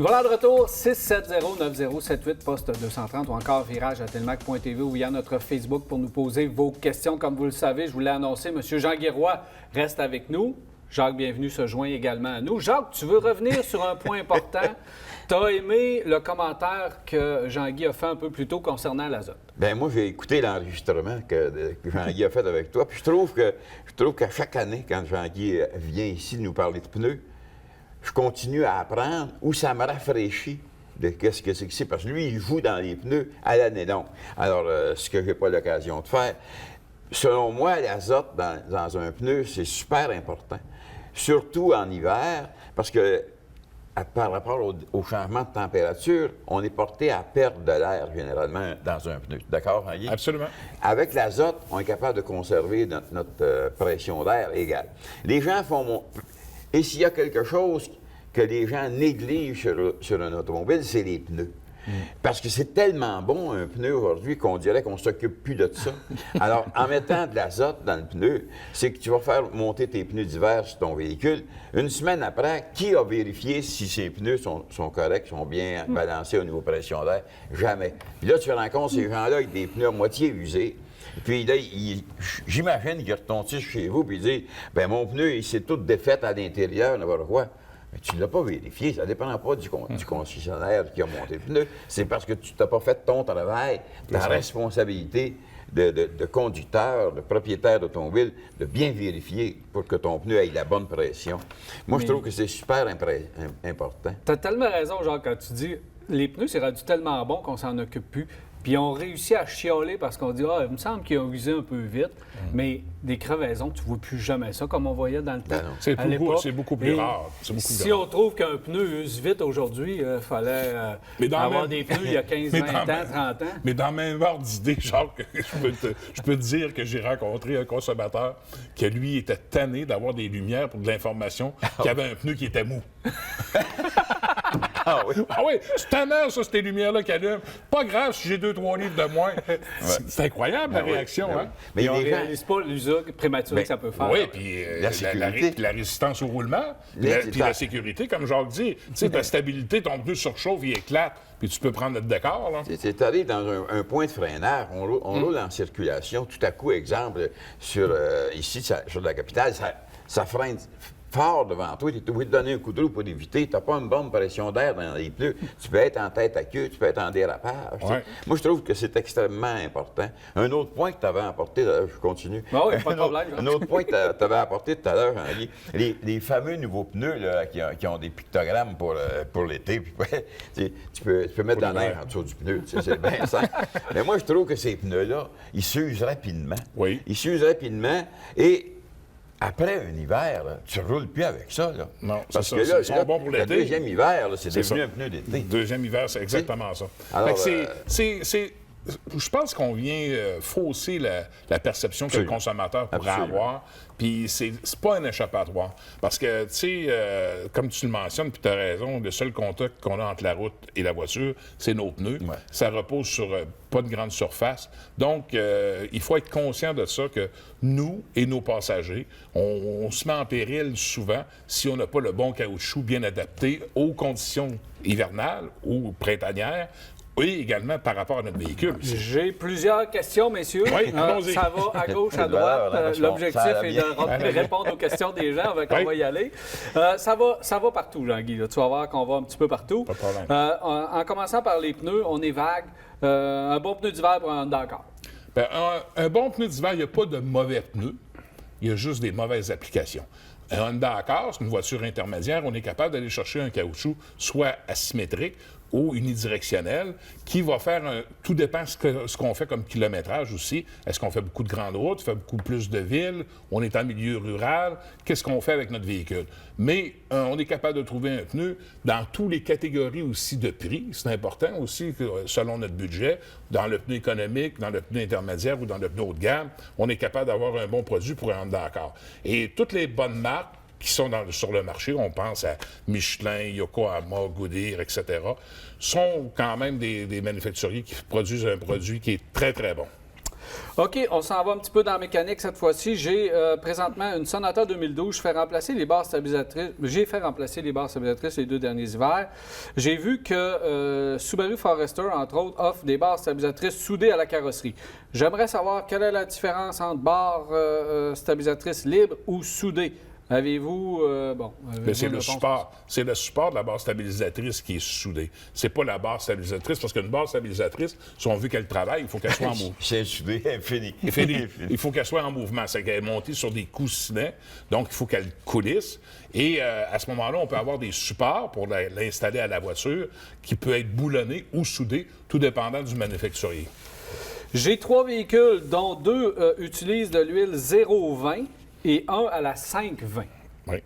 Nous voilà de retour, 670-9078, poste 230 ou encore virage@telmac.tv ou via notre Facebook pour nous poser vos questions. Comme vous le savez, je vous l'ai annoncé, M. Jean Guéroy reste avec nous. Jacques Bienvenu se joint également à nous. Jacques, tu veux revenir sur un point important. Tu as aimé le commentaire que Jean-Guy a fait un peu plus tôt concernant l'azote. Bien, moi, j'ai écouté l'enregistrement que Jean-Guy a fait avec toi. Puis je trouve qu'à chaque année, quand Jean-Guy vient ici nous parler de pneus, je continue à apprendre ou ça me rafraîchit de qu'est-ce que c'est. Parce que lui, il joue dans les pneus à l'année longue. Alors, ce que je n'ai pas l'occasion de faire, selon moi, l'azote dans un pneu, c'est super important. Surtout en hiver, parce que par rapport au changement de température, on est porté à perdre de l'air généralement dans un pneu. D'accord, Jean-Guy? Absolument. Avec l'azote, on est capable de conserver notre pression d'air égale. Les gens font... Et s'il y a quelque chose que les gens négligent sur un automobile, c'est les pneus. Parce que c'est tellement bon, un pneu aujourd'hui, qu'on dirait qu'on ne s'occupe plus de ça. Alors, en mettant de l'azote dans le pneu, c'est que tu vas faire monter tes pneus d'hiver sur ton véhicule. Une semaine après, qui a vérifié si ces pneus sont corrects, sont bien balancés au niveau pression d'air? Jamais. Puis là, tu te rends compte, ces gens-là, avec des pneus à moitié usés. Puis là, j'imagine qu'ils retournent chez vous et ils disent « Bien, mon pneu, il s'est tout défait à l'intérieur, n'importe quoi. » Mais tu ne l'as pas vérifié. Ça ne dépend pas du concessionnaire qui a monté le pneu. C'est parce que tu n'as pas fait ton travail, ta responsabilité de conducteur, de propriétaire d'automobile, de bien vérifier pour que ton pneu ait la bonne pression. Moi, je trouve que c'est super important. Tu as tellement raison, Jacques, quand tu dis les pneus, c'est rendu tellement bon qu'on s'en occupe plus. Puis on réussit à chialer parce qu'on dit « Ah, il me semble qu'ils ont usé un peu vite. Mais des crevaisons, tu ne vois plus jamais ça comme on voyait dans le temps. C'est beaucoup plus rare. Si on trouve qu'un pneu use vite aujourd'hui, il fallait avoir des pneus il y a 15, 20 ans, 30 ans. Mais dans le même ordre d'idée, Jacques, je peux te dire que j'ai rencontré un consommateur qui, lui, était tanné d'avoir des lumières pour de l'information, qui avait un pneu qui était mou. Ah oui? Ah oui, c'est tannant, ça, ces lumières-là qui allument. Pas grave si j'ai 2-3 livres de moins. C'est incroyable, la réaction. Oui. Hein? Mais on ne réalise pas l'usure prématuré que ça peut faire. Oui, puis la résistance au roulement, puis la sécurité, comme Jacques dit. Tu sais, ta stabilité, ton pneu surchauffe, il éclate, puis tu peux prendre notre décor. Tu arrives dans un point de freinage, on roule en circulation, tout à coup, exemple, ici, sur la capitale, ça freine fort devant toi, tu es obligé de donner un coup de roue pour éviter. Tu n'as pas une bonne pression d'air dans les pneus. Tu peux être en tête à queue, tu peux être en dérapage. Ouais. Moi, je trouve que c'est extrêmement important. Un autre point que tu avais apporté, je continue. Ah oui, pas de problème. Un autre point que tu avais apporté tout à l'heure, Henri, les fameux nouveaux pneus là, qui ont des pictogrammes pour l'été. Puis, tu peux mettre de l'air en dessous du pneu. C'est bien simple. Mais moi, je trouve que ces pneus-là, ils s'usent rapidement. Oui. Ils s'usent rapidement et après un hiver, là, tu ne roules plus avec ça. Là. Non, parce ça, que là, ils sont bons pour l'été. Le deuxième hiver, là, c'est devenu ça. un pneu d'été. Deuxième hiver, c'est exactement ça. Alors, je pense qu'on vient fausser la perception que le consommateur pourrait avoir. Puis c'est pas un échappatoire. Parce que, tu sais, comme tu le mentionnes, puis tu as raison, le seul contact qu'on a entre la route et la voiture, c'est nos pneus. Ouais. Ça repose sur pas de grande surface. Donc, il faut être conscient de ça, que nous et nos passagers, on se met en péril souvent si on n'a pas le bon caoutchouc bien adapté aux conditions hivernales ou printanières. Oui, également par rapport à notre véhicule. J'ai plusieurs questions, messieurs. Oui, allons-y. Ça va à gauche, à droite. L'objectif est de répondre aux questions des gens. On va y aller. Ça va partout, Jean-Guy. Tu vas voir qu'on va un petit peu partout. Pas de problème. En commençant par les pneus, on est vague. Un bon pneu d'hiver pour un Honda Accord. Bien, un bon pneu d'hiver, il n'y a pas de mauvais pneus. Il y a juste des mauvaises applications. Un Honda Accord, c'est une voiture intermédiaire. On est capable d'aller chercher un caoutchouc soit asymétrique ou unidirectionnel, qui va faire tout dépend ce qu'on fait comme kilométrage aussi. Est-ce qu'on fait beaucoup de grandes routes, fait beaucoup plus de villes, on est en milieu rural, qu'est-ce qu'on fait avec notre véhicule? Mais on est capable de trouver un pneu dans toutes les catégories aussi de prix. C'est important aussi que, selon notre budget, dans le pneu économique, dans le pneu intermédiaire ou dans le pneu haut de gamme, on est capable d'avoir un bon produit pour un Honda Accord. Et toutes les bonnes marques qui sont sur le marché, on pense à Michelin, Yokohama, Goodyear, etc., sont quand même des manufacturiers qui produisent un produit qui est très, très bon. OK, on s'en va un petit peu dans la mécanique cette fois-ci. J'ai présentement une Sonata 2012. J'ai fait remplacer les barres stabilisatrices les 2 derniers hivers. J'ai vu que Subaru Forester, entre autres, offre des barres stabilisatrices soudées à la carrosserie. J'aimerais savoir quelle est la différence entre barres stabilisatrices libres ou soudées. Avez-vous... Mais c'est le support. C'est le support de la barre stabilisatrice qui est soudé. C'est pas la barre stabilisatrice, parce qu'une barre stabilisatrice, si on veut qu'elle travaille, il faut qu'elle soit en mouvement. C'est soudé, infini. Il faut qu'elle soit en mouvement. C'est qu'elle est montée sur des coussinets, donc il faut qu'elle coulisse. Et à ce moment-là, on peut avoir des supports pour l'installer à la voiture qui peut être boulonné ou soudé, tout dépendant du manufacturier. J'ai 3 véhicules, dont 2 utilisent de l'huile 0,20 et 1 à la 5,20. Oui.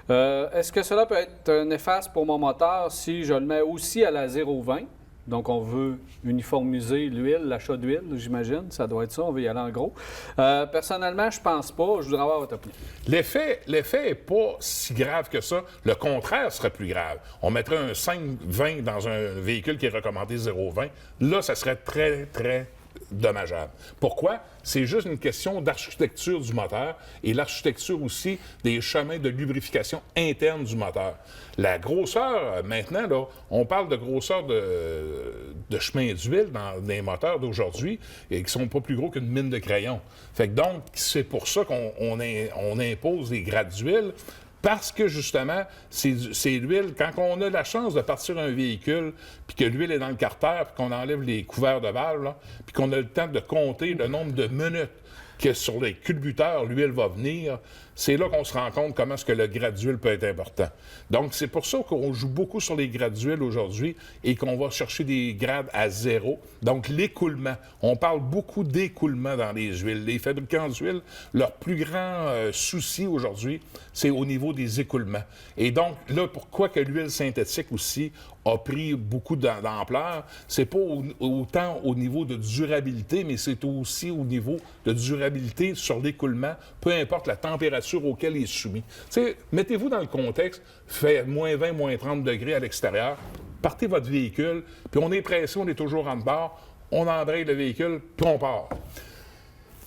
Est-ce que cela peut être néfaste pour mon moteur si je le mets aussi à la 0,20? Donc, on veut uniformiser l'huile, l'achat d'huile, j'imagine. Ça doit être ça, on veut y aller en gros. Personnellement, je pense pas. Je voudrais avoir votre opinion. L'effet n'est pas si grave que ça. Le contraire serait plus grave. On mettrait un 5,20 dans un véhicule qui est recommandé 0,20. Là, ça serait très, très dommageable. Pourquoi? C'est juste une question d'architecture du moteur et l'architecture aussi des chemins de lubrification interne du moteur. La grosseur, maintenant, là, on parle de grosseur de chemin d'huile dans les moteurs d'aujourd'hui et qui sont pas plus gros qu'une mine de crayon. Fait que donc, c'est pour ça qu'on impose des grades d'huile. Parce que, justement, c'est l'huile. Quand on a la chance de partir un véhicule, puis que l'huile est dans le carter, puis qu'on enlève les couverts de valve, là, puis qu'on a le temps de compter le nombre de minutes que sur les culbuteurs, l'huile va venir, c'est là qu'on se rend compte comment est-ce que le grade d'huile peut être important. Donc, c'est pour ça qu'on joue beaucoup sur les grades d'huile aujourd'hui et qu'on va chercher des grades à 0. Donc, l'écoulement. On parle beaucoup d'écoulement dans les huiles. Les fabricants d'huile, leur plus grand souci aujourd'hui, c'est au niveau des écoulements. Et donc, là, pourquoi que l'huile synthétique aussi a pris beaucoup d'ampleur, c'est pas autant au niveau de durabilité, mais c'est aussi au niveau de durabilité sur l'écoulement, peu importe la température auquel il est soumis. T'sais, mettez-vous dans le contexte, fait moins 20, moins 30 degrés à l'extérieur, partez votre véhicule, puis on est pressé, on est toujours en bord, on embraye le véhicule, puis on part.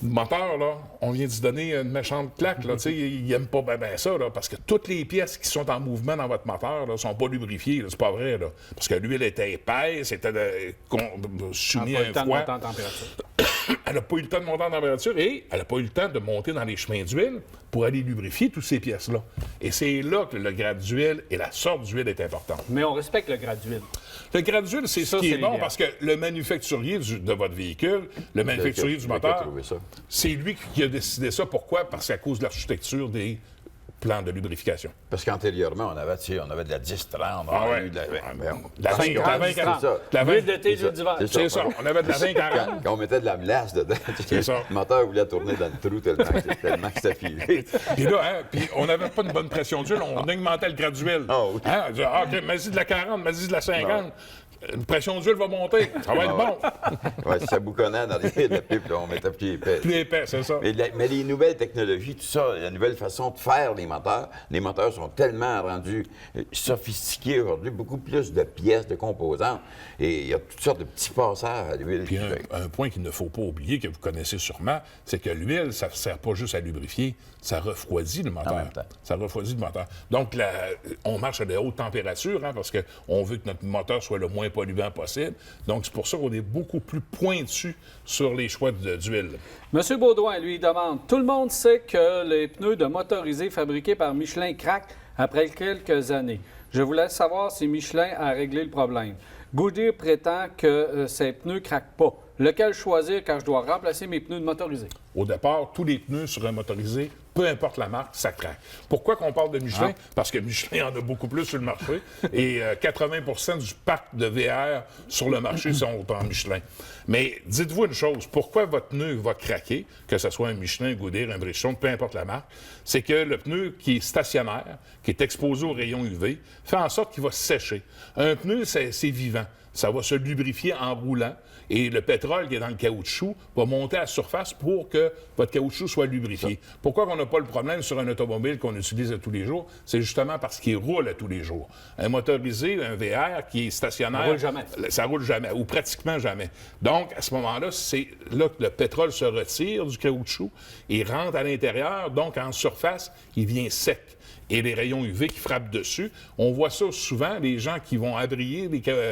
Le moteur, là, on vient de se donner une méchante claque. Là, il n'aime pas bien ça, là, parce que toutes les pièces qui sont en mouvement dans votre moteur ne sont pas lubrifiées. C'est pas vrai. Là, parce que l'huile était épaisse, était soumise à un froid. Elle n'a pas eu le temps de monter en température et elle n'a pas eu le temps de monter dans les chemins d'huile pour aller lubrifier toutes ces pièces-là. Et c'est là que le grade d'huile et la sorte d'huile est importante. Mais on respecte le grade d'huile. Le grade d'huile, c'est ce qui est bon parce que le manufacturier de votre véhicule, le manufacturier du moteur, c'est lui qui a décidé ça. Pourquoi? Parce qu'à cause de l'architecture des plans de lubrification. Parce qu'antérieurement, on avait de la 10-30. Ah ouais. La 20-40. L'huile d'été, l'huile d'hiver. C'est ça. On avait de la 20-40. Quand on mettait de la melasse dedans, le moteur voulait tourner dans le trou tellement que c'était filé. Puis là, puis on n'avait pas une bonne pression d'huile, on augmentait le grade d'huile. OK, mais-y de la 40, mais-y de la 50. Une pression d'huile va monter. Ça va être bon. Oui, ça boukonnait dans les puis on mettait plus épais. Plus épais, c'est ça. Mais les nouvelles technologies, tout ça, la nouvelle façon de faire les moteurs sont tellement rendus sophistiqués aujourd'hui, beaucoup plus de pièces, de composantes, et il y a toutes sortes de petits passages à l'huile. Puis un point qu'il ne faut pas oublier, que vous connaissez sûrement, c'est que l'huile, ça ne sert pas juste à lubrifier, ça refroidit le moteur. En même temps. Ça refroidit le moteur. Donc, on marche à de hautes températures, parce qu'on veut que notre moteur soit le moins polluant possible. Donc, c'est pour ça qu'on est beaucoup plus pointu sur les choix d'huile. Monsieur Baudouin, lui, demande, tout le monde sait que les pneus de motorisés fabriqués par Michelin craquent après quelques années. Je voulais savoir si Michelin a réglé le problème. Goodyear prétend que ces pneus ne craquent pas. Lequel choisir quand je dois remplacer mes pneus de motorisés? Au départ, tous les pneus sur un motorisé, peu importe la marque, ça craque. Pourquoi qu'on parle de Michelin? Parce que Michelin en a beaucoup plus sur le marché et 80 du parc de VR sur le marché sont en Michelin. Mais dites-vous une chose, pourquoi votre pneu va craquer, que ce soit un Michelin, un Goodyear, un Bridgestone, peu importe la marque, c'est que le pneu qui est stationnaire, qui est exposé aux rayons UV, fait en sorte qu'il va sécher. Un pneu, c'est vivant. Ça va se lubrifier en roulant et le pétrole qui est dans le caoutchouc va monter à la surface pour que votre caoutchouc soit lubrifié. Pourquoi on n'a pas le problème sur un automobile qu'on utilise à tous les jours. C'est justement parce qu'il roule à tous les jours. Un motorisé, un VR qui est stationnaire... Ça roule jamais. Ça roule jamais, ou pratiquement jamais. Donc, à ce moment-là, c'est là que le pétrole se retire du caoutchouc et rentre à l'intérieur. Donc, en surface, il vient sec. Et les rayons UV qui frappent dessus. On voit ça souvent, les gens qui vont abrier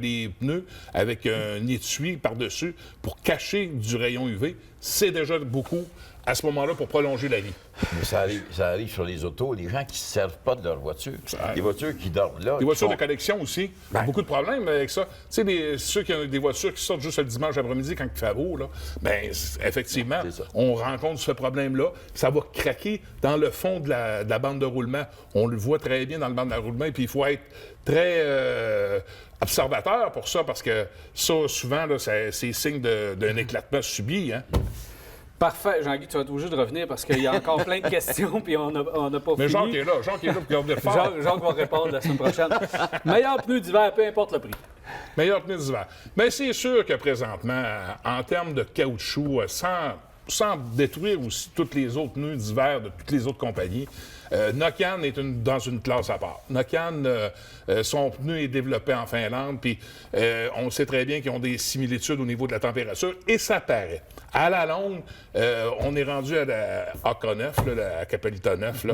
les pneus avec un étui par-dessus pour cacher du rayon UV. C'est déjà beaucoup à ce moment-là pour prolonger la vie. Mais ça arrive sur les autos, les gens qui ne se servent pas de leur voiture. Les voitures qui dorment là. Les voitures de collection aussi. Beaucoup de problèmes avec ça. Tu sais, ceux qui ont des voitures qui sortent juste le dimanche après-midi quand il fait beau, là, bien, effectivement, on rencontre ce problème-là. Ça va craquer dans le fond de la bande de roulement. On le voit très bien dans la bande de roulement. Et puis, il faut être très observateur pour ça, parce que ça, souvent, là, c'est signe d'un éclatement subi. Hein? Parfait. Jean-Guy, tu vas être obligé de revenir parce qu'il y a encore plein de questions puis on n'a pas Mais fini. Jacques est là. Jacques est là pour garder le fort. Jacques va répondre la semaine prochaine. Meilleur pneu d'hiver, peu importe le prix. Meilleur pneu d'hiver. Mais c'est sûr que présentement, en termes de caoutchouc, sans détruire aussi tous les autres pneus d'hiver de toutes les autres compagnies, Nokian est dans une classe à part. Nokian, son pneu est développé en Finlande, puis on sait très bien qu'ils ont des similitudes au niveau de la température, et ça paraît. À la longue, on est rendu à la AK9, la Capelita 9,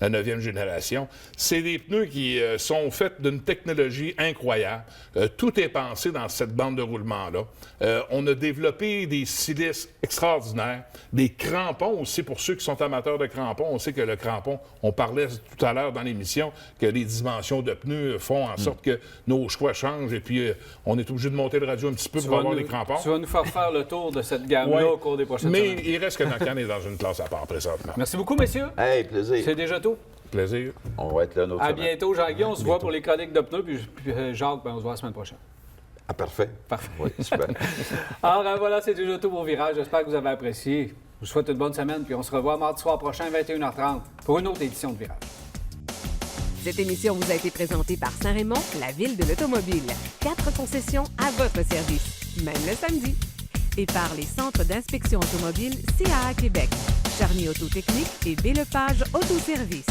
la 9e génération. C'est des pneus qui sont faits d'une technologie incroyable. Tout est pensé dans cette bande de roulement-là. On a développé des silices extraordinaires, des crampons aussi, pour ceux qui sont amateurs de crampons. On sait que le crampon, on parlait tout à l'heure dans l'émission que les dimensions de pneus font en sorte que nos choix changent, et puis on est obligé de monter le radio un petit peu pour avoir les crampons. Tu vas nous faire le tour de cette gamme-là au cours des prochaines semaines. Mais il reste que Nokian est dans une classe à part présentement. Merci beaucoup, messieurs. Hey, plaisir. C'est déjà tout. Plaisir. On va être là notre À semaine. bientôt, Jean-Guy. On se voit pour les chroniques de pneus, puis Jacques, on se voit la semaine prochaine. Ah, parfait. Parfait. Oui, super. Alors voilà, c'est déjà tout pour Virage. J'espère que vous avez apprécié. Je vous souhaite une bonne semaine, puis on se revoit mardi soir prochain, 21h30, pour une autre édition de Virage. Cette émission vous a été présentée par Saint-Raymond, la ville de l'automobile. 4 concessions à votre service, même le samedi. Et par les centres d'inspection automobile CAA Québec, Charny Autotechnique et Belle-Page Autoservice.